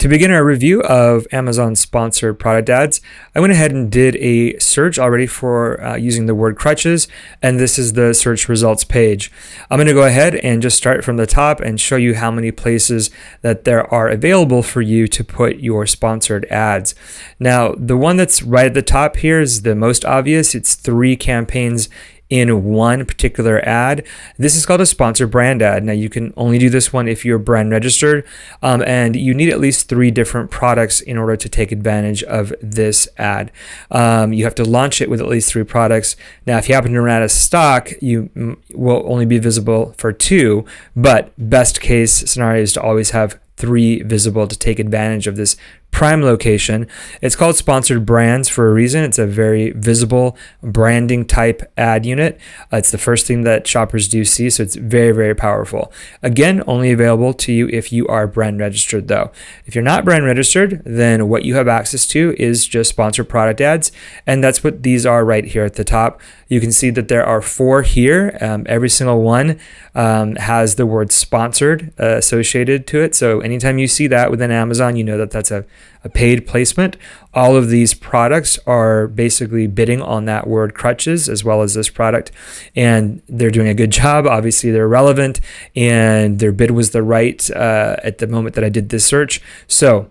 To begin our review of Amazon sponsored product ads, I went ahead and did a search already for using the word crutches, and this is the search results page. I'm going to go ahead and just start from the top and show you how many places that there are available for you to put your sponsored ads. Now, the one that's right at the top here is the most obvious. It's 3 campaigns in one particular ad. This is called a sponsored brand ad. Now you can only do this one if you're brand registered, and you need at least 3 different products in order to take advantage of this ad. You have to launch it with at least 3 products. Now, if you happen to run out of stock, you will only be visible for 2, but best case scenario is to always have 3 visible to take advantage of this prime location. It's called sponsored brands for a reason. It's a very visible branding type ad unit. It's the first thing that shoppers do see, so it's very, very powerful. Again, only available to you if you are brand registered though. If you're not brand registered, then what you have access to is just sponsored product ads, and that's what these are right here at the top. You can see that there are 4 here. Every single one has the word sponsored associated to it. So anytime you see that within Amazon, you know that that's a paid placement. All of these products are basically bidding on that word crutches as well as this product, and they're doing a good job. Obviously, they're relevant, and their bid was the right at the moment that I did this search. So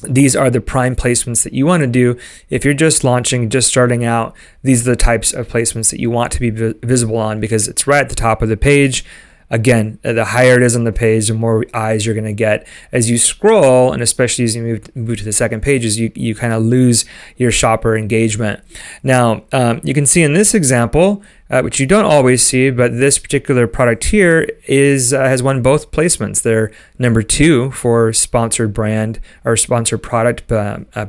these are the prime placements that you want to do. If you're just launching, just starting out, these are the types of placements that you want to be visible on because it's right at the top of the page. Again, the higher it is on the page, the more eyes you're going to get. As you scroll, and especially as you move to the second pages, you kind of lose your shopper engagement. Now, you can see in this example, which you don't always see, but this particular product here has won both placements. They're number 2 for sponsored brand or sponsored product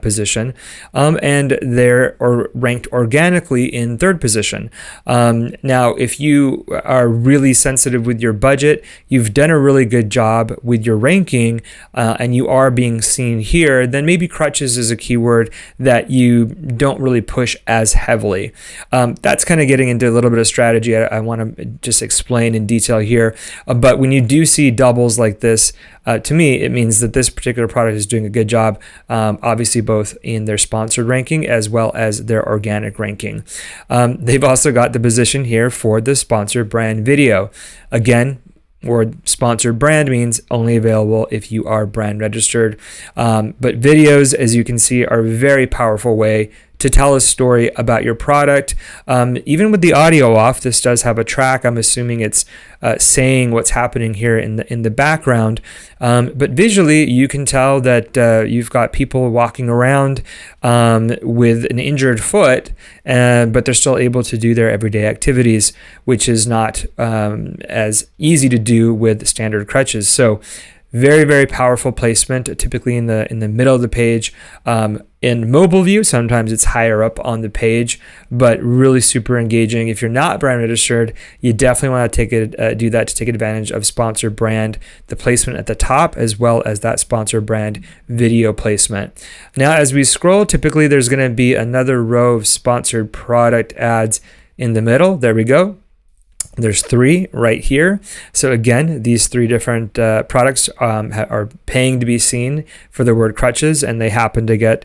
position, and they're ranked organically in 3rd position. Now, if you are really sensitive with your budget, you've done a really good job with your ranking, and you are being seen here, then maybe crutches is a keyword that you don't really push as heavily. That's kind of getting into a little bit of strategy I want to just explain in detail here. But when you do see doubles like this, to me, it means that this particular product is doing a good job, obviously both in their sponsored ranking as well as their organic ranking. They've also got the position here for the sponsored brand video. Again, word sponsored brand means only available if you are brand registered. But videos, as you can see, are a very powerful way to tell a story about your product. Even with the audio off, this does have a track. I'm assuming it's saying what's happening here in the background. But visually, you can tell that you've got people walking around with an injured foot, but they're still able to do their everyday activities, which is not as easy to do with standard crutches. So very, very powerful placement, typically in the middle of the page. In mobile view, sometimes it's higher up on the page, but really super engaging. If you're not brand registered, you definitely want to do that to take advantage of sponsored brand, the placement at the top, as well as that sponsored brand video placement. Now, as we scroll, typically there's going to be another row of sponsored product ads in the middle. There we go. There's 3 right here. So again, these 3 different products are paying to be seen for the word crutches, and they happen to get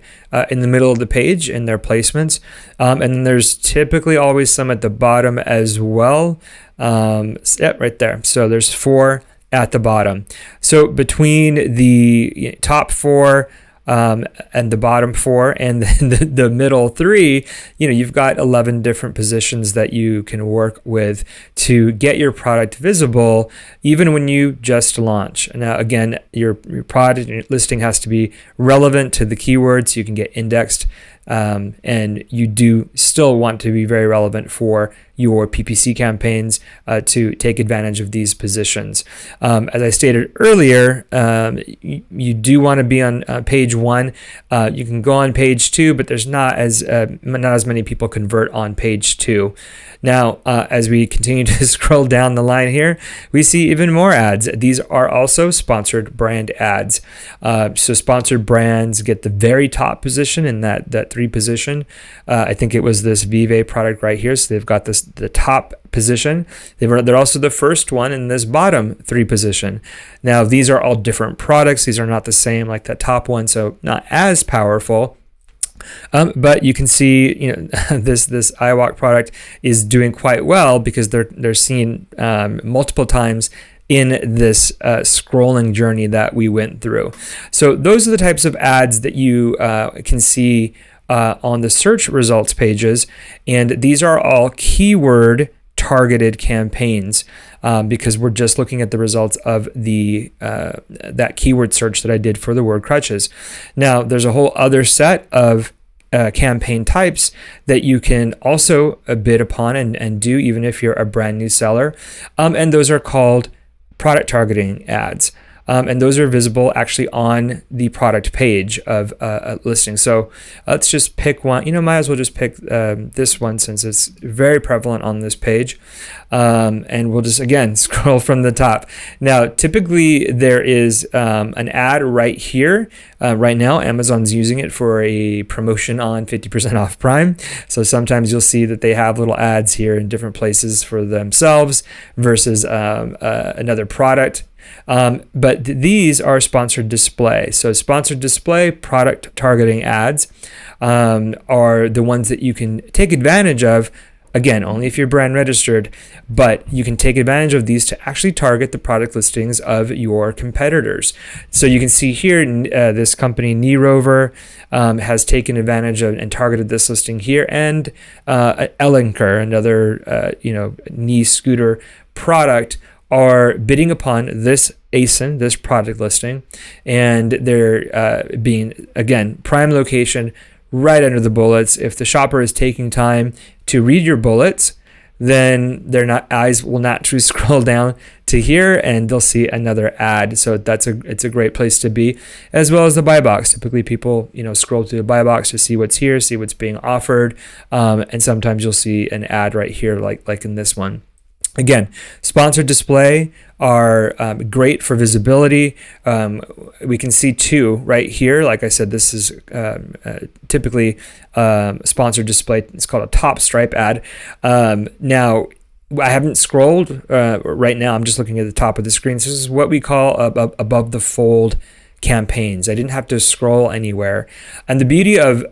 in the middle of the page in their placements. And then there's typically always some at the bottom as well. Yep, right there. So there's 4 at the bottom. So between the top 4 and the bottom 4 and then the middle 3, you've got 11 different positions that you can work with to get your product visible even when you just launch. Now, again, your product listing has to be relevant to the keywords so you can get indexed, and you do still want to be very relevant for your PPC campaigns to take advantage of these positions. As I stated earlier, you do want to be on page 1. You can go on page 2, but there's not as many people convert on page 2. Now, as we continue to scroll down the line here, we see even more ads. These are also sponsored brand ads. So sponsored brands get the very top position in that 3 position. I think it was this Vive product right here. So they've got the top position. They're also the first one in this bottom 3 position. Now, these are all different products. These are not the same like that top one, so not as powerful. But you can see, this iWalk product is doing quite well because they're seen multiple times in this scrolling journey that we went through. So those are the types of ads that you can see on the search results pages, and these are all keyword targeted campaigns because we're just looking at the results of the that keyword search that I did for the word crutches. Now, there's a whole other set of campaign types that you can also bid upon and do even if you're a brand new seller, and those are called product targeting ads. And those are visible actually on the product page of a listing. So let's just pick one. Might as well just pick this one since it's very prevalent on this page. And we'll just, again, scroll from the top. Now, typically there is an ad right here. Right now, Amazon's using it for a promotion on 50% off Prime. So sometimes you'll see that they have little ads here in different places for themselves versus another product. But these are sponsored display. So sponsored display product targeting ads are the ones that you can take advantage of. Again, only if you're brand registered, but you can take advantage of these to actually target the product listings of your competitors. So you can see here, this company, Knee Rover, has taken advantage of and targeted this listing here, and Elenker, another knee scooter product, are bidding upon this ASIN, this product listing, and they're being, again, prime location right under the bullets. If the shopper is taking time to read your bullets, then their eyes will naturally scroll down to here and they'll see another ad. So it's a great place to be, as well as the buy box. Typically people scroll through the buy box to see what's here, see what's being offered, and sometimes you'll see an ad right here like in this one. Again, sponsored display are great for visibility. We can see 2 right here. Like I said, this is typically sponsored display. It's called a top stripe ad. Now, I haven't scrolled right now. I'm just looking at the top of the screen. So this is what we call above the fold campaigns. I didn't have to scroll anywhere. And the beauty of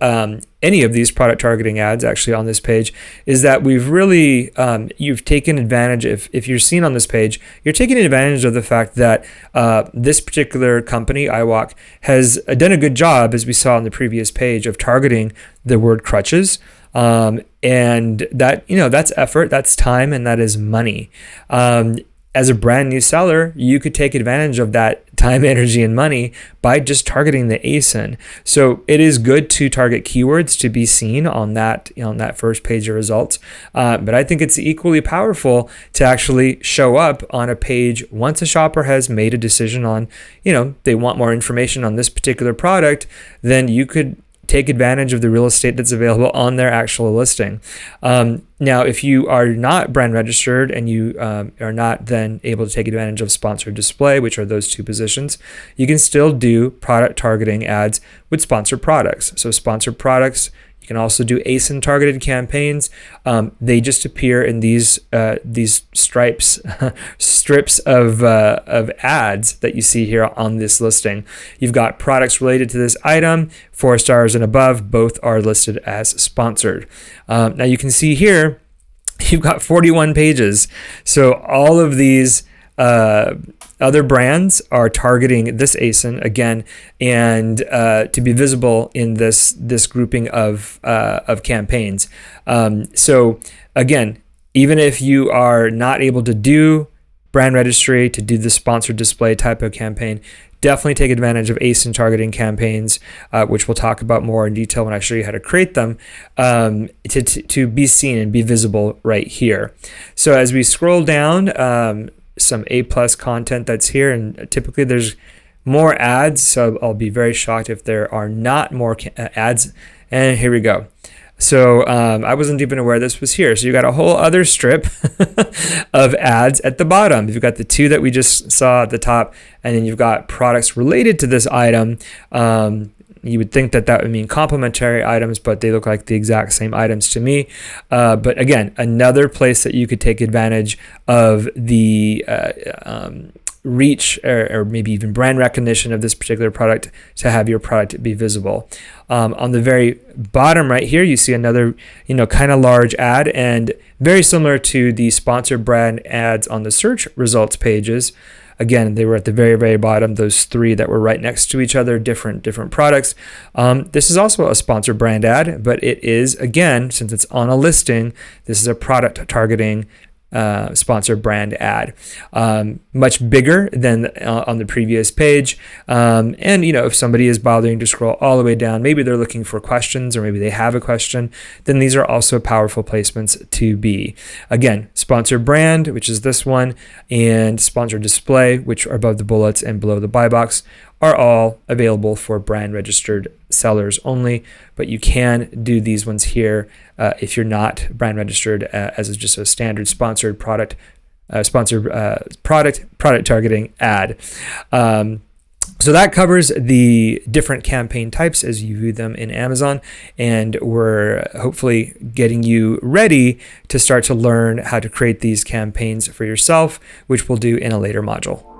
any of these product targeting ads actually on this page is that we've really, you've taken advantage, if you're seen on this page, you're taking advantage of the fact that this particular company, iWalk, has done a good job, as we saw on the previous page, of targeting the word crutches. And that, that's effort, that's time, and that is money. As a brand new seller, you could take advantage of that time, energy, and money by just targeting the ASIN. So it is good to target keywords to be seen on that first page of results. But I think it's equally powerful to actually show up on a page once a shopper has made a decision on, they want more information on this particular product. Then you could take advantage of the real estate that's available on their actual listing. Now, if you are not brand registered and you are not then able to take advantage of sponsored display, which are those 2 positions, you can still do product targeting ads with sponsored products. So sponsored products, you can also do ASIN targeted campaigns. They just appear in these strips of ads that you see here on this listing. You've got products related to this item, 4 stars and above, both are listed as sponsored. Now you can see here, you've got 41 pages. So all of these other brands are targeting this ASIN again, and to be visible in this grouping of campaigns. So again, even if you are not able to do brand registry, to do the sponsored display type of campaign, definitely take advantage of ASIN targeting campaigns, which we'll talk about more in detail when I show you how to create them, to be seen and be visible right here. So as we scroll down, some A+ content that's here, and typically there's more ads, so I'll be very shocked if there are not more ads. And here we go. So I wasn't even aware this was here. So you got a whole other strip of ads at the bottom. You've got the 2 that we just saw at the top, and then you've got products related to this item. You would think that that would mean complementary items, but they look like the exact same items to me. But again, another place that you could take advantage of the reach or maybe even brand recognition of this particular product to have your product be visible. On the very bottom right here, you see another, kind of large ad, and very similar to the sponsored brand ads on the search results pages. Again, they were at the very, very bottom, those three that were right next to each other, different products. This is also a sponsored brand ad, but it is, again, since it's on a listing, this is a product targeting sponsored brand ad, much bigger than on the previous page. And if somebody is bothering to scroll all the way down, maybe they're looking for questions or maybe they have a question, then these are also powerful placements to be. Again, sponsored brand, which is this one, and sponsored display, which are above the bullets and below the buy box, are all available for brand registered sellers only, but you can do these ones here if you're not brand registered as just a standard sponsored product targeting ad. So that covers the different campaign types as you view them in Amazon, and we're hopefully getting you ready to start to learn how to create these campaigns for yourself, which we'll do in a later module.